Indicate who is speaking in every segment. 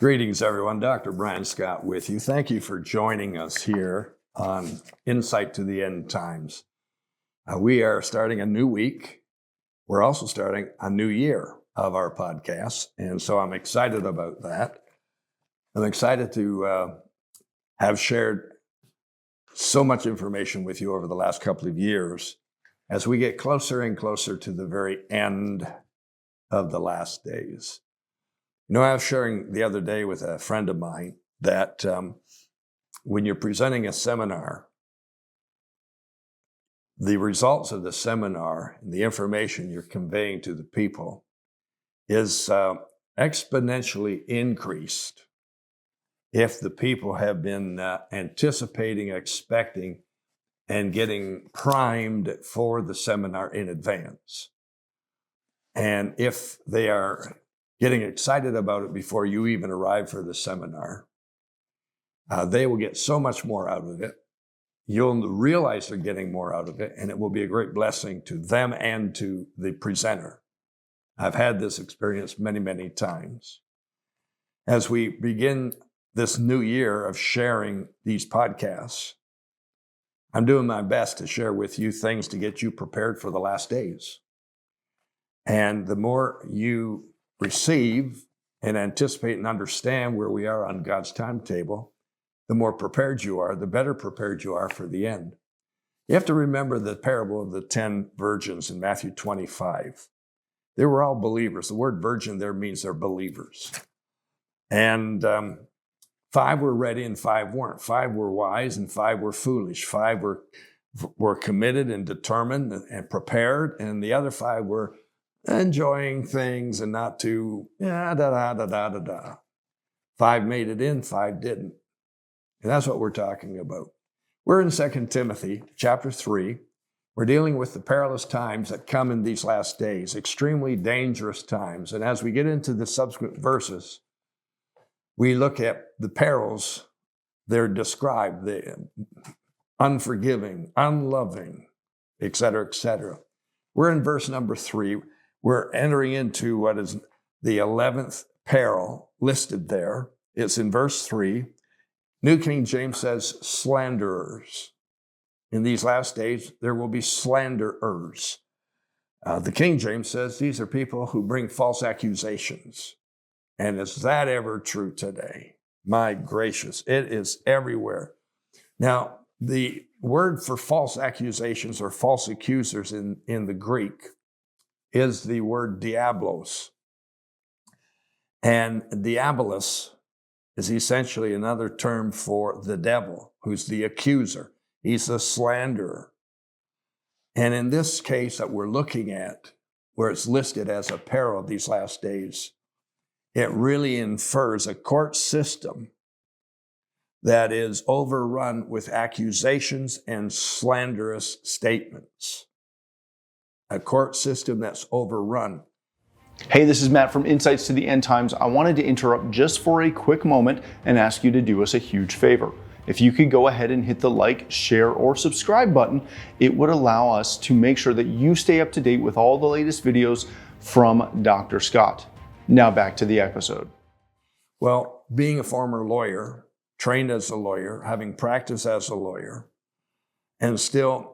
Speaker 1: Greetings, everyone. Dr. Brian Scott with you. Thank you for joining us here on Insight to the End Times. We are starting a new week. We're also starting a new year of our podcast, and so I'm excited about that. I'm excited to have shared so much information with you over the last couple of years as we get closer and closer to the very end of the last days. You know, I was sharing the other day with a friend of mine that when you're presenting a seminar, the results of the seminar and the information you're conveying to the people is exponentially increased if the people have been anticipating, expecting, and getting primed for the seminar in advance. And if they are getting excited about it before you even arrive for the seminar, they will get so much more out of it. You'll realize they're getting more out of it, and it will be a great blessing to them and to the presenter. I've had this experience many, many times. As we begin this new year of sharing these podcasts, I'm doing my best to share with you things to get you prepared for the last days. And the more you receive and anticipate and understand where we are on God's timetable, the more prepared you are, the better prepared you are for the end. You have to remember the parable of the 10 virgins in Matthew 25. They were all believers. The word virgin there means they're believers. And 5 were ready and 5 weren't. 5 were wise and 5 were foolish. 5 were committed and determined and prepared, and the other 5 were enjoying things and not too, 5 made it in, 5 didn't. And that's what we're talking about. We're in 2 Timothy chapter 3. We're dealing with the perilous times that come in these last days, extremely dangerous times. And as we get into the subsequent verses, we look at the perils. They're described, the unforgiving, unloving, et cetera, et cetera. We're in verse number 3. We're entering into what is the 11th peril listed there. It's in verse 3. New King James says slanderers. In these last days, there will be slanderers. The King James says these are people who bring false accusations. And is that ever true today? My gracious, it is everywhere. Now, the word for false accusations or false accusers in the Greek is the word diablos. And diabolus is essentially another term for the devil, who's the accuser. He's the slanderer. And in this case that we're looking at, where it's listed as a peril of these last days, it really infers a court system that is overrun with accusations and slanderous statements. A court system that's overrun.
Speaker 2: Hey, this is Matt from Insights to the End Times. I wanted to interrupt just for a quick moment and ask you to do us a huge favor. If you could go ahead and hit the like, share, or subscribe button, it would allow us to make sure that you stay up to date with all the latest videos from Dr. Scott. Now back to the episode.
Speaker 1: Well, being a former lawyer, trained as a lawyer, having practiced as a lawyer, and still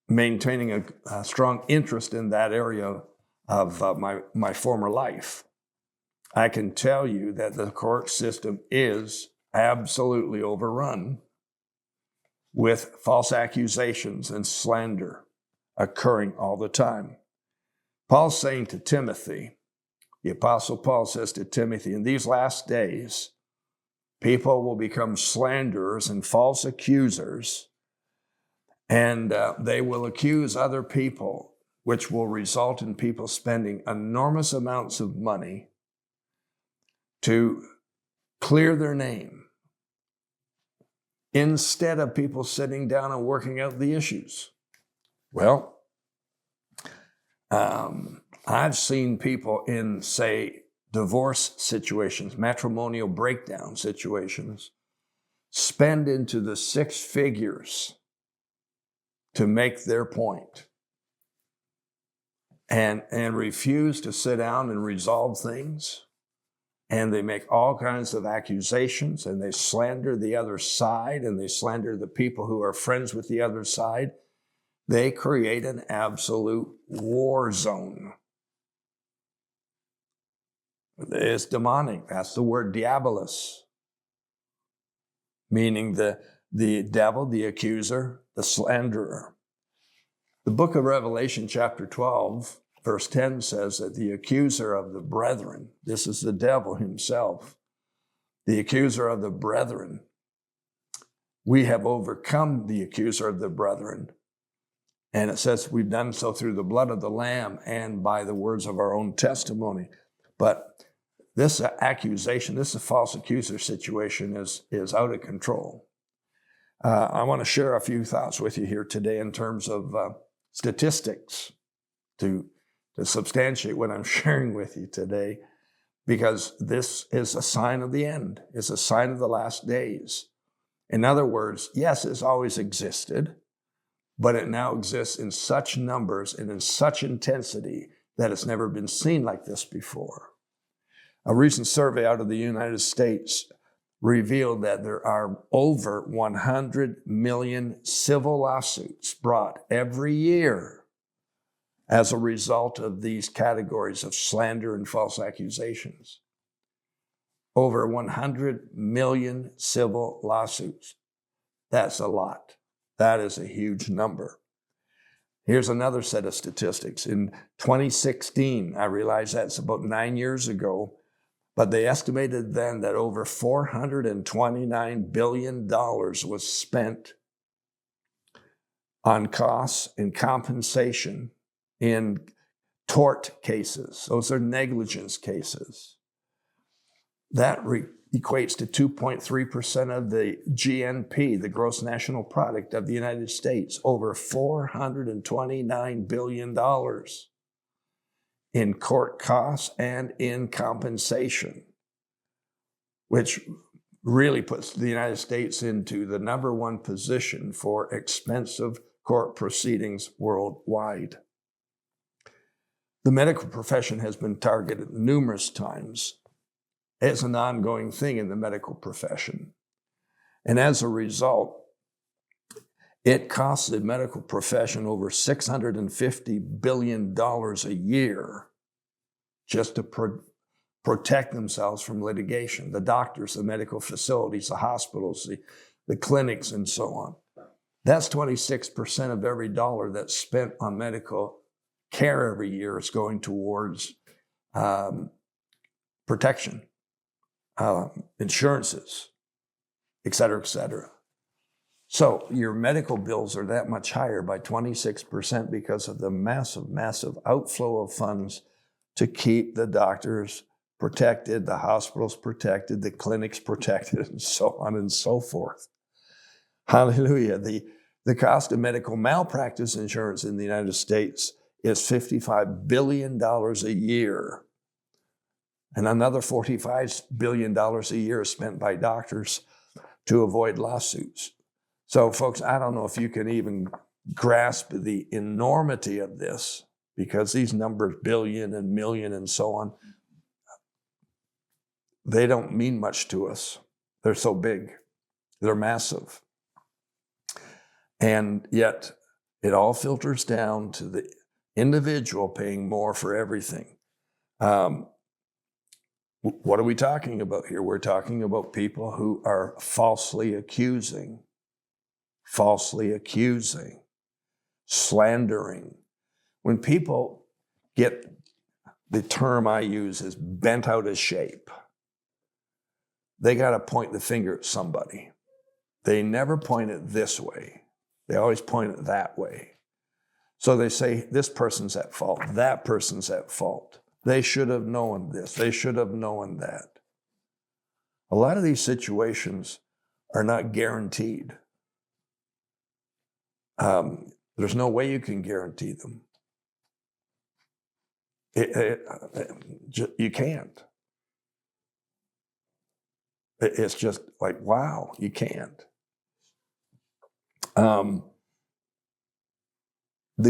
Speaker 1: maintaining a strong interest in that area of my former life, I can tell you that the court system is absolutely overrun with false accusations and slander occurring all the time. Paul's saying to Timothy, the Apostle Paul says to Timothy, in these last days, people will become slanderers and false accusers, and they will accuse other people, which will result in people spending enormous amounts of money to clear their name instead of people sitting down and working out the issues. Well, I've seen people in, say, divorce situations, matrimonial breakdown situations, spend into the 6 figures to make their point and refuse to sit down and resolve things and they make all kinds of accusations, and they slander the other side, and they slander the people who are friends with the other side. They create an absolute war zone. It's demonic. That's the word diabolus, meaning the devil, the accuser, the slanderer. The book of Revelation, chapter 12, verse 10 says that the accuser of the brethren, this is the devil himself, the accuser of the brethren, we have overcome the accuser of the brethren. And it says we've done so through the blood of the Lamb and by the words of our own testimony. But this accusation, this false accuser situation is out of control. I want to share a few thoughts with you here today in terms of statistics to substantiate what I'm sharing with you today, because this is a sign of the end. It's a sign of the last days. In other words, yes, it's always existed, but it now exists in such numbers and in such intensity that it's never been seen like this before. A recent survey out of the United States revealed that there are over 100 million civil lawsuits brought every year as a result of these categories of slander and false accusations. Over 100 million civil lawsuits. That's a lot. That is a huge number. Here's another set of statistics. In 2016, I realize that's about 9 years ago, but they estimated then that over $429 billion was spent on costs and compensation in tort cases. Those are negligence cases. That equates to 2.3% of the GNP, the gross national product of the United States, over $429 billion in court costs and in compensation, which really puts the United States into the number one position for expensive court proceedings worldwide. The medical profession has been targeted numerous times. It's an ongoing thing in the medical profession. And as a result, it costs the medical profession over $650 billion a year just to protect themselves from litigation. The doctors, the medical facilities, the hospitals, the clinics, and so on. That's 26% of every dollar that's spent on medical care every year is going towards protection. Insurances, et cetera, et cetera. So your medical bills are that much higher by 26% because of the massive, massive outflow of funds to keep the doctors protected, the hospitals protected, the clinics protected, and so on and so forth. Hallelujah. The cost of medical malpractice insurance in the United States is $55 billion a year. And another $45 billion a year is spent by doctors to avoid lawsuits. So, folks, I don't know if you can even grasp the enormity of this, because these numbers, billion and million and so on, they don't mean much to us. They're so big. They're massive. And yet, it all filters down to the individual paying more for everything. What are we talking about here? We're talking about people who are falsely accusing, slandering. When people get, the term I use is bent out of shape, they got to point the finger at somebody. They never point it this way. They always point it that way. So they say, this person's at fault, that person's at fault. They should have known this. They should have known that. A lot of these situations are not guaranteed. There's no way you can guarantee them. You can't. It's just like, wow, you can't. The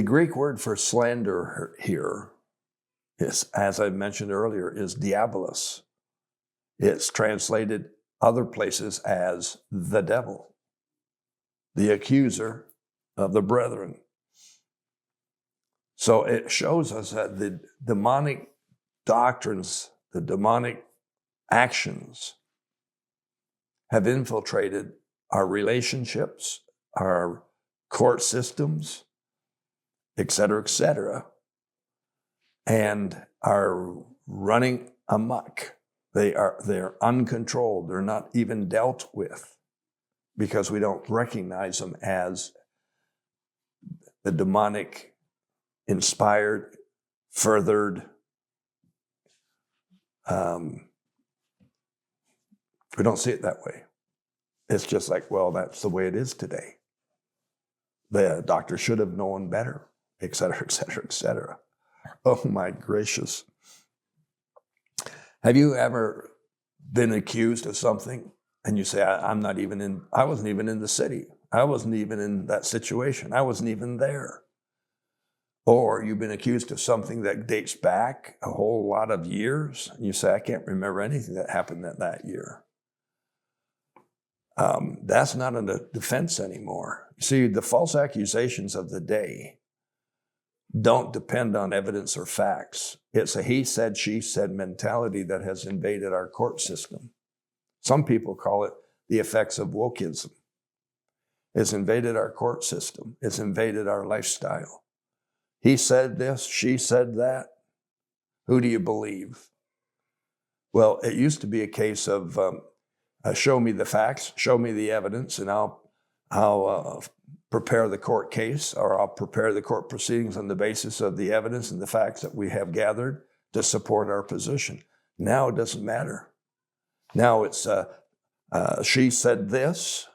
Speaker 1: Greek word for slander here is, as I mentioned earlier, is diabolos. It's translated other places as the devil, the accuser of the brethren. So it shows us that the demonic doctrines, the demonic actions have infiltrated our relationships, our court systems, et cetera, and are running amok. They're uncontrolled. They're not even dealt with because we don't recognize them as the demonic inspired, furthered. We don't see it that way. It's just like, well, that's the way it is today. The doctor should have known better, et cetera. Oh my gracious. Have you ever been accused of something and you say, I wasn't even in the city. I wasn't even in that situation. I wasn't even there. Or you've been accused of something that dates back a whole lot of years, and you say, I can't remember anything that happened that year. That's not a defense anymore. You see, the false accusations of the day don't depend on evidence or facts. It's a he said, she said mentality that has invaded our court system. Some people call it the effects of wokeism. It's invaded our court system. It's invaded our lifestyle. He said this, she said that. Who do you believe? Well, it used to be a case of show me the facts, show me the evidence, and I'll prepare the court case, or I'll prepare the court proceedings on the basis of the evidence and the facts that we have gathered to support our position. Now it doesn't matter. Now it's she said this.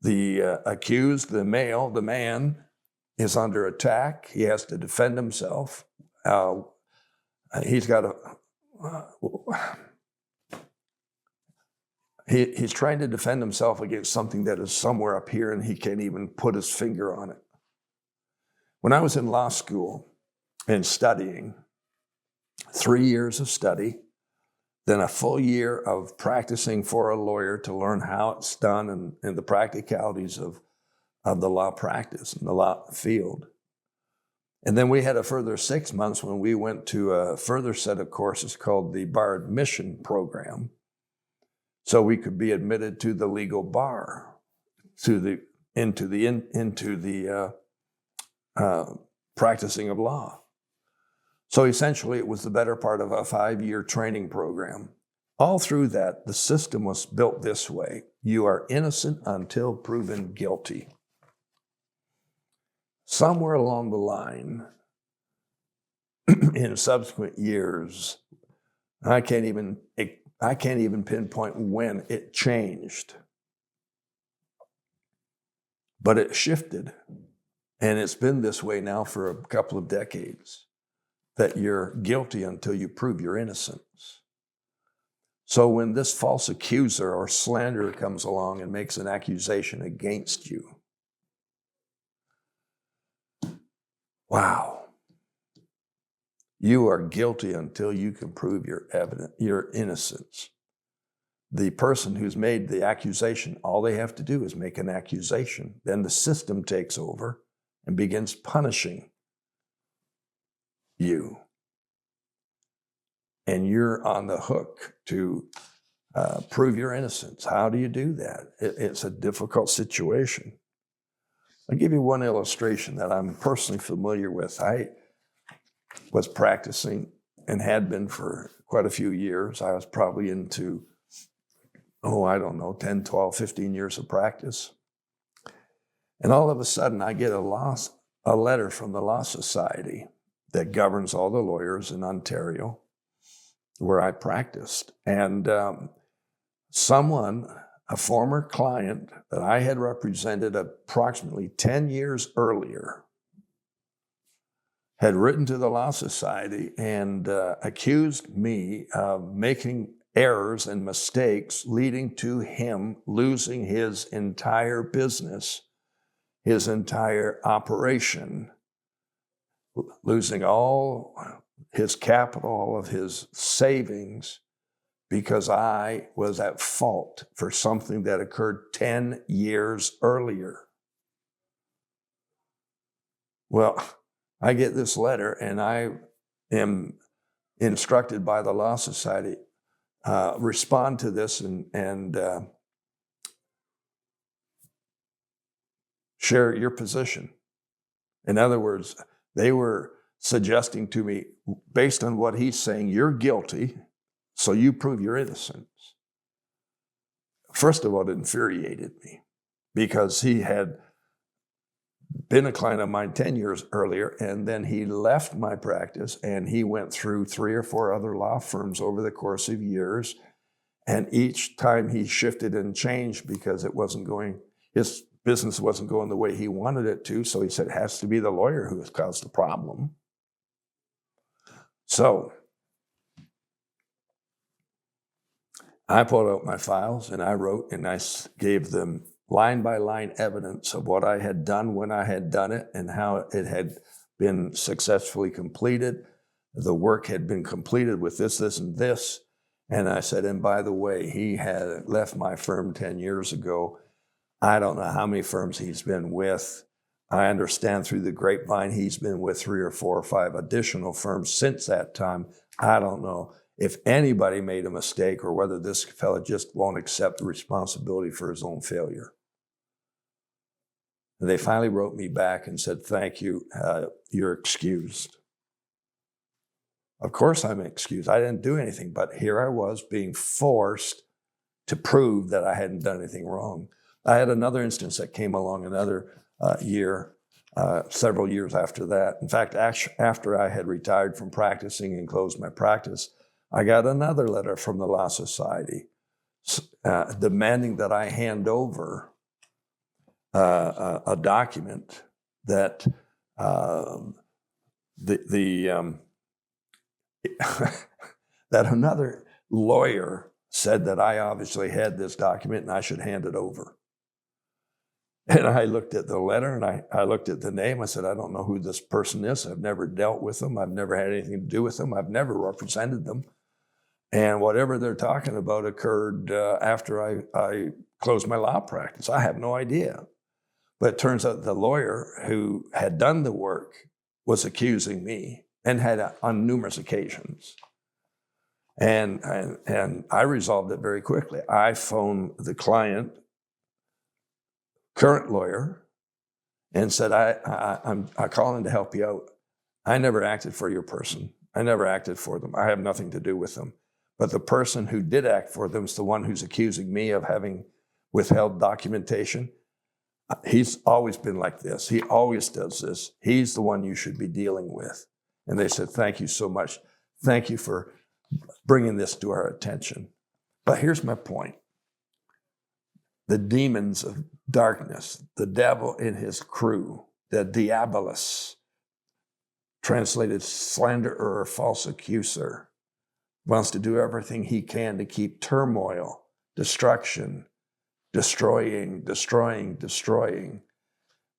Speaker 1: The accused, the male, the man, is under attack. He has to defend himself. He's trying to defend himself against something that is somewhere up here, and he can't even put his finger on it. When I was in law school and studying, 3 years of study, then a full year of practicing for a lawyer to learn how it's done and the practicalities of the law practice and the law field. And then we had a further 6 months when we went to a further set of courses called the Bar Admission Program, so we could be admitted to the legal bar, into the practicing of law. So essentially, it was the better part of a 5-year training program. All through that, the system was built this way: you are innocent until proven guilty. Somewhere along the line, in subsequent years, I can't even pinpoint when it changed. But it shifted, and it's been this way now for a couple of decades, that you're guilty until you prove your innocence. So when this false accuser or slanderer comes along and makes an accusation against you, wow, you are guilty until you can prove your innocence. The person who's made the accusation, all they have to do is make an accusation. Then the system takes over and begins punishing you. And you're on the hook to prove your innocence. How do you do that? It's a difficult situation. I'll give you one illustration that I'm personally familiar with. I was practicing and had been for quite a few years. I was probably into, 10, 12, 15 years of practice. And all of a sudden, I get a letter from the Law Society that governs all the lawyers in Ontario, where I practiced. And a former client that I had represented approximately 10 years earlier, had written to the Law Society and accused me of making errors and mistakes leading to him losing his entire business, his entire operation, losing all his capital, all of his savings, because I was at fault for something that occurred 10 years earlier. Well, I get this letter and I am instructed by the Law Society, respond to this and share your position. In other words, they were suggesting to me, based on what he's saying, you're guilty, so you prove your innocence. First of all, it infuriated me because he had been a client of mine 10 years earlier, and then he left my practice and he went through 3 or 4 other law firms over the course of years. And each time he shifted and changed because his business wasn't going the way he wanted it to. So he said, it has to be the lawyer who has caused the problem. So I pulled out my files and I wrote and I gave them line by line evidence of what I had done when I had done it and how it had been successfully completed. The work had been completed with this, this, and this. And I said, and by the way, he had left my firm 10 years ago. I don't know how many firms he's been with. I understand through the grapevine he's been with 3 or 4 or 5 additional firms since that time. I don't know if anybody made a mistake or whether this fellow just won't accept the responsibility for his own failure. And they finally wrote me back and said, thank you, you're excused. Of course I'm excused. I didn't do anything, but here I was being forced to prove that I hadn't done anything wrong. I had another instance that came along another year, several years after that. In fact, after I had retired from practicing and closed my practice, I got another letter from the Law Society demanding that I hand over a document that that another lawyer said that I obviously had this document and I should hand it over. And I looked at the letter and I looked at the name. I said, I don't know who this person is. I've never dealt with them. I've never had anything to do with them. I've never represented them. And whatever they're talking about occurred after I closed my law practice. I have no idea. But it turns out the lawyer who had done the work was accusing me and had on numerous occasions. And I resolved it very quickly. I phoned the client, current lawyer, and said, I'm calling to help you out. I never acted for your person. I never acted for them. I have nothing to do with them. But the person who did act for them is the one who's accusing me of having withheld documentation. He's always been like this. He always does this. He's the one you should be dealing with. And they said, thank you so much. Thank you for bringing this to our attention. But here's my point. The demons of darkness, the devil and his crew, the diabolus, translated slanderer or false accuser, wants to do everything he can to keep turmoil, destruction, destroying,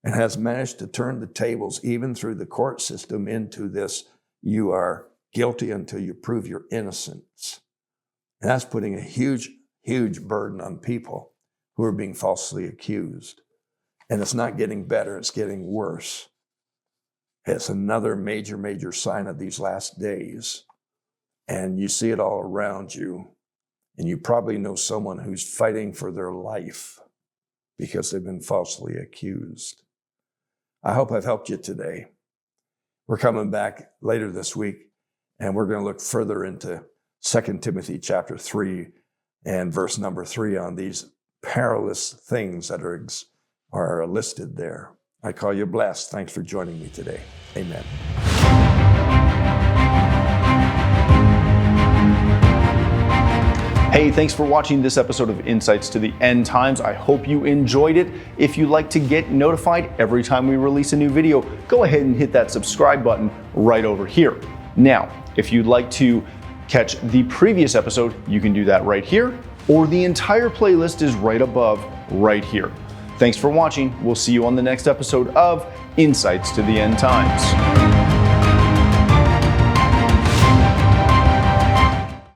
Speaker 1: and has managed to turn the tables, even through the court system, into this, you are guilty until you prove your innocence. And that's putting a huge, huge burden on people who are being falsely accused. And it's not getting better, it's getting worse. It's another major, major sign of these last days. And you see it all around you. And you probably know someone who's fighting for their life because they've been falsely accused. I hope I've helped you today. We're coming back later this week, and we're going to look further into 2 Timothy chapter 3 and verse number 3 on these perilous things that are listed there. I call you blessed. Thanks for joining me today. Amen.
Speaker 2: Hey, thanks for watching this episode of Insights to the End Times. I hope you enjoyed it. If you'd like to get notified every time we release a new video, go ahead and hit that subscribe button right over here. Now, if you'd like to catch the previous episode, you can do that right here, or the entire playlist is right above right here. Thanks for watching. We'll see you on the next episode of Insights to the End Times.